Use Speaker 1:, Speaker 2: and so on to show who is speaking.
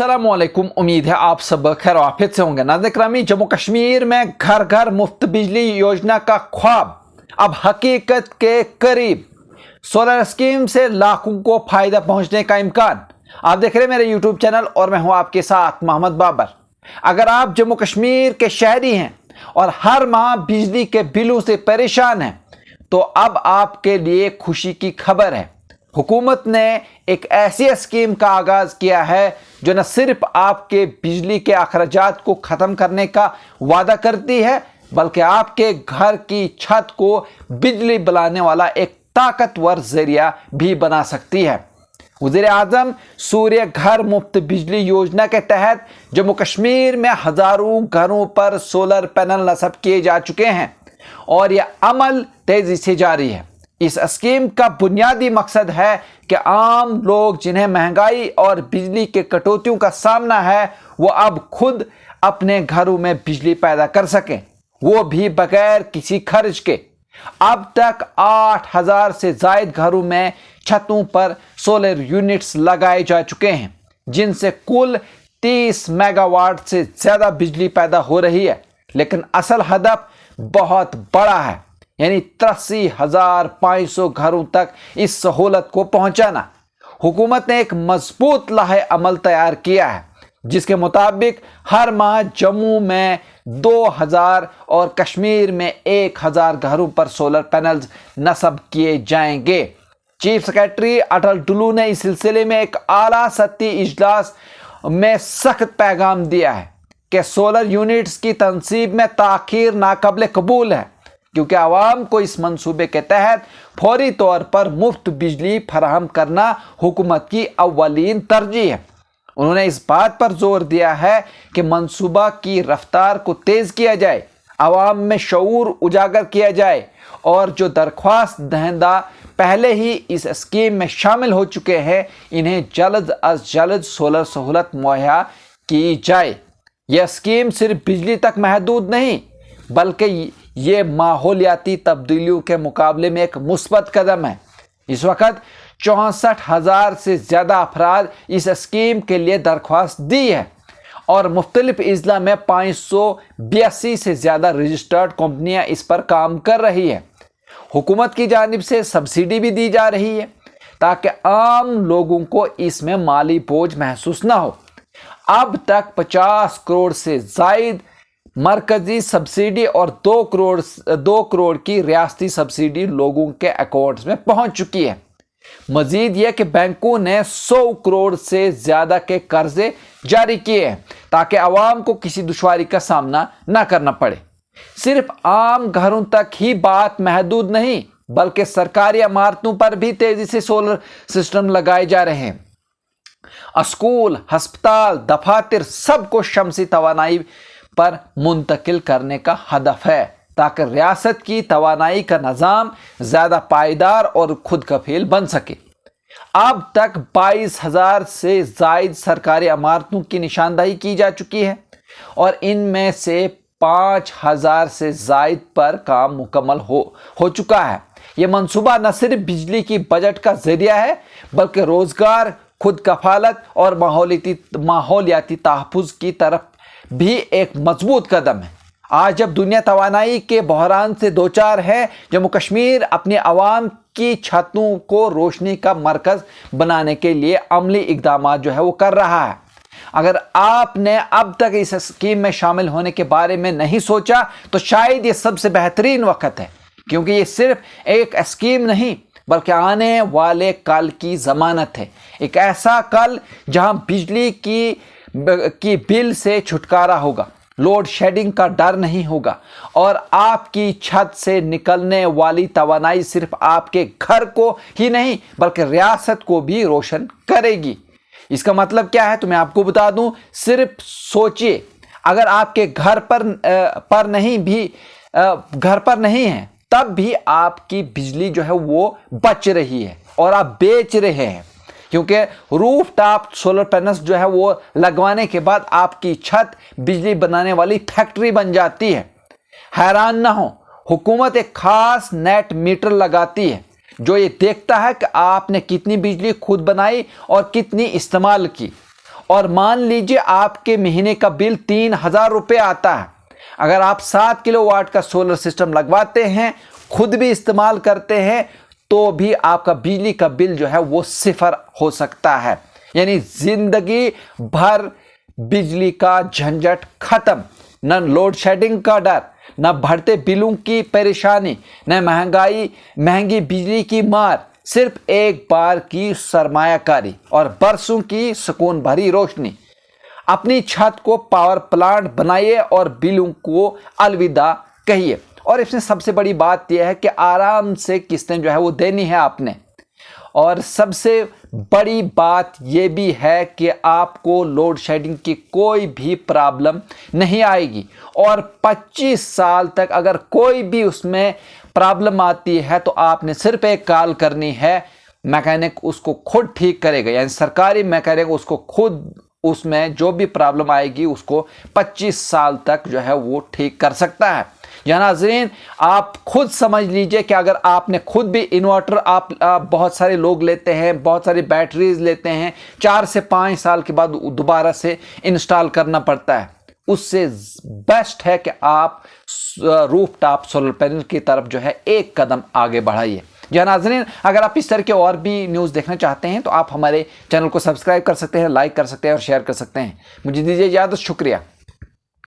Speaker 1: अस्सलामुअलैकुम। उम्मीद है आप सब खैर आफियत से होंगे। नाज़रीन ग्रामी, जम्मू कश्मीर में घर घर मुफ्त बिजली योजना का ख्वाब अब हकीकत के करीब। सोलर स्कीम से लाखों को फायदा पहुंचने का इम्कान। आप देख रहे हैं मेरे यूट्यूब चैनल और मैं हूं आपके साथ मोहम्मद बाबर। अगर आप जम्मू कश्मीर के शहरी हैं और हर माह बिजली के बिलों से परेशान हैं तो अब आपके लिए खुशी की खबर है। हुकूमत ने एक ऐसी स्कीम का आगाज किया है जो न सिर्फ आपके बिजली के अखराजात को ख़त्म करने का वादा करती है बल्कि आपके घर की छत को बिजली बनाने वाला एक ताकतवर जरिया भी बना सकती है। वज़ीर आज़म सूर्य घर मुफ्त बिजली योजना के तहत जम्मू कश्मीर में हज़ारों घरों पर सोलर पैनल नस्ब किए जा चुके हैं और यह अमल तेज़ी से जारी है। इस स्कीम का बुनियादी मकसद है कि आम लोग जिन्हें महंगाई और बिजली के कटौतियों का सामना है वो अब खुद अपने घरों में बिजली पैदा कर सकें, वो भी बगैर किसी खर्च के। अब तक 8,000 से ज़ायद घरों में छतों पर सोलर यूनिट्स लगाए जा चुके हैं जिनसे कुल 30 मेगावाट से ज़्यादा बिजली पैदा हो रही है। लेकिन असल हदफ बहुत बड़ा है, यानी 83,500 घरों तक इस सहूलत को पहुंचाना। हुकूमत ने एक मजबूत लाहे अमल तैयार किया है जिसके मुताबिक हर माह जम्मू में 2,000 और कश्मीर में 1,000 घरों पर सोलर पैनल्स नस्ब किए जाएंगे। चीफ सेक्रेटरी अटल डुल्लू ने इस सिलसिले में एक आला सतही इजलास में सख्त पैगाम दिया है कि सोलर यूनिट्स की तनसीब में ताखीर नाकाबिल कबूल है क्योंकि आवाम को इस मंसूबे के तहत फौरी तौर पर मुफ्त बिजली फराहम करना हुकूमत की अव्वलीन तरजीह है। उन्होंने इस बात पर जोर दिया है कि मंसूबा की रफ्तार को तेज़ किया जाए, आवाम में शऊर उजागर किया जाए और जो दरख्वास्त दहिंदा पहले ही इस स्कीम में शामिल हो चुके हैं इन्हें जल्द अज जल्द सोलर सहूलत मुहैया की जाए। यह स्कीम सिर्फ बिजली तक महदूद नहीं बल्कि ये माहौलियाती तब्दीलियों के मुकाबले में एक मुस्बत कदम है। इस वक्त 64,000 से ज़्यादा अफराद इस स्कीम के लिए दरख्वास्त दी है और मुख्तलिफ अजला में 582 से ज़्यादा रजिस्टर्ड कंपनियां इस पर काम कर रही है। हुकूमत की जानिब से सब्सिडी भी दी जा रही है ताकि आम लोगों को इसमें माली बोझ महसूस ना हो। अब तक 50 करोड़ से ज़ायद मरकजी सब्सिडी और 2 करोड़ की रियासती सब्सिडी लोगों के अकाउंट्स में पहुंच चुकी है। मजीद यह कि बैंकों ने 100 करोड़ से ज़्यादा के कर्जे जारी किए हैं ताकि आवाम को किसी दुश्वारी का सामना न करना पड़े। सिर्फ आम घरों तक ही बात महदूद नहीं बल्कि सरकारी इमारतों पर भी तेज़ी से सोलर सिस्टम लगाए जा रहे हैं। स्कूल, हस्पताल, दफातर सबको शमसी तवानाई पर मुंतकिल करने का हदफ है ताकि रियासत की तवानाई का निज़ाम ज़्यादा पायदार और खुद कफील बन सके। अब तक 22,000 से ज़ायद सरकारी इमारतों की निशानदही की जा चुकी है और इनमें से 5,000 से ज़ायद पर काम मुकम्मल हो चुका है। ये मंसूबा न सिर्फ बिजली की बजट का जरिया है बल्कि रोज़गार, खुद कफालत और माहौलियाती तहफ़्फ़ुज़ की तरफ भी एक मजबूत कदम है। आज जब दुनिया तवानाई के बहरान से दोचार है, जम्मू कश्मीर अपनी आवाम की छतों को रोशनी का मरकज़ बनाने के लिए अमली इक़दाम जो है वो कर रहा है। अगर आपने अब तक इस स्कीम में शामिल होने के बारे में नहीं सोचा तो शायद ये सबसे बेहतरीन वक्त है क्योंकि ये सिर्फ एक स्कीम नहीं बल्कि आने वाले कल की ज़मानत है। एक ऐसा कल जहां बिजली की बिल से छुटकारा होगा, लोड शेडिंग का डर नहीं होगा और आपकी छत से निकलने वाली तवानाई सिर्फ आपके घर को ही नहीं बल्कि रियासत को भी रोशन करेगी। इसका मतलब क्या है तो मैं आपको बता दूं। सिर्फ सोचिए, अगर आपके घर पर नहीं है तब भी आपकी बिजली जो है वो बच रही है और आप बेच रहे हैं क्योंकि रूफ टॉप सोलर पैनल्स जो है वो लगवाने के बाद आपकी छत बिजली बनाने वाली फैक्ट्री बन जाती है। हैरान ना हो, हुकूमत एक खास नेट मीटर लगाती है जो ये देखता है कि आपने कितनी बिजली खुद बनाई और कितनी इस्तेमाल की और मान लीजिए आपके महीने का बिल 3,000 रुपये आता है। अगर आप 7 किलोवाट का सोलर सिस्टम लगवाते हैं, खुद भी इस्तेमाल करते हैं, तो भी आपका बिजली का बिल जो है वो 0 हो सकता है। यानी जिंदगी भर बिजली का झंझट खत्म, न लोड शेडिंग का डर, न बढ़ते बिलों की परेशानी, न महंगी बिजली की मार, सिर्फ एक बार की सरमायाकारी और बरसों की सुकून भरी रोशनी। अपनी छत को पावर प्लांट बनाइए और बिलों को अलविदा कहिए। और इसमें सबसे बड़ी बात यह है कि आराम से किस्तें जो है वो देनी है आपने। और सबसे बड़ी बात यह भी है कि आपको लोड शेडिंग की कोई भी प्रॉब्लम नहीं आएगी। और 25 साल तक अगर कोई भी उसमें प्रॉब्लम आती है तो आपने सिर्फ एक कॉल करनी है, मैकेनिक उसको खुद ठीक करेगा। यानी सरकारी मैकेनिक उसको खुद उसमें जो भी प्रॉब्लम आएगी उसको 25 साल तक जो है वो ठीक कर सकता है। या नाज़रीन, आप खुद समझ लीजिए कि अगर आपने खुद भी इन्वर्टर आप बहुत सारे लोग लेते हैं, बहुत सारी बैटरीज लेते हैं, 4 से 5 साल के बाद दोबारा से इंस्टॉल करना पड़ता है। उससे बेस्ट है कि आप रूफ टॉप सोलर पैनल की तरफ जो है एक कदम आगे बढ़ाइए। जी नाज़रीन, अगर आप इस तरह के और भी न्यूज़ देखना चाहते हैं तो आप हमारे चैनल को सब्सक्राइब कर सकते हैं, लाइक कर सकते हैं और शेयर कर सकते हैं। मुझे दीजिए इजाज़त, शुक्रिया।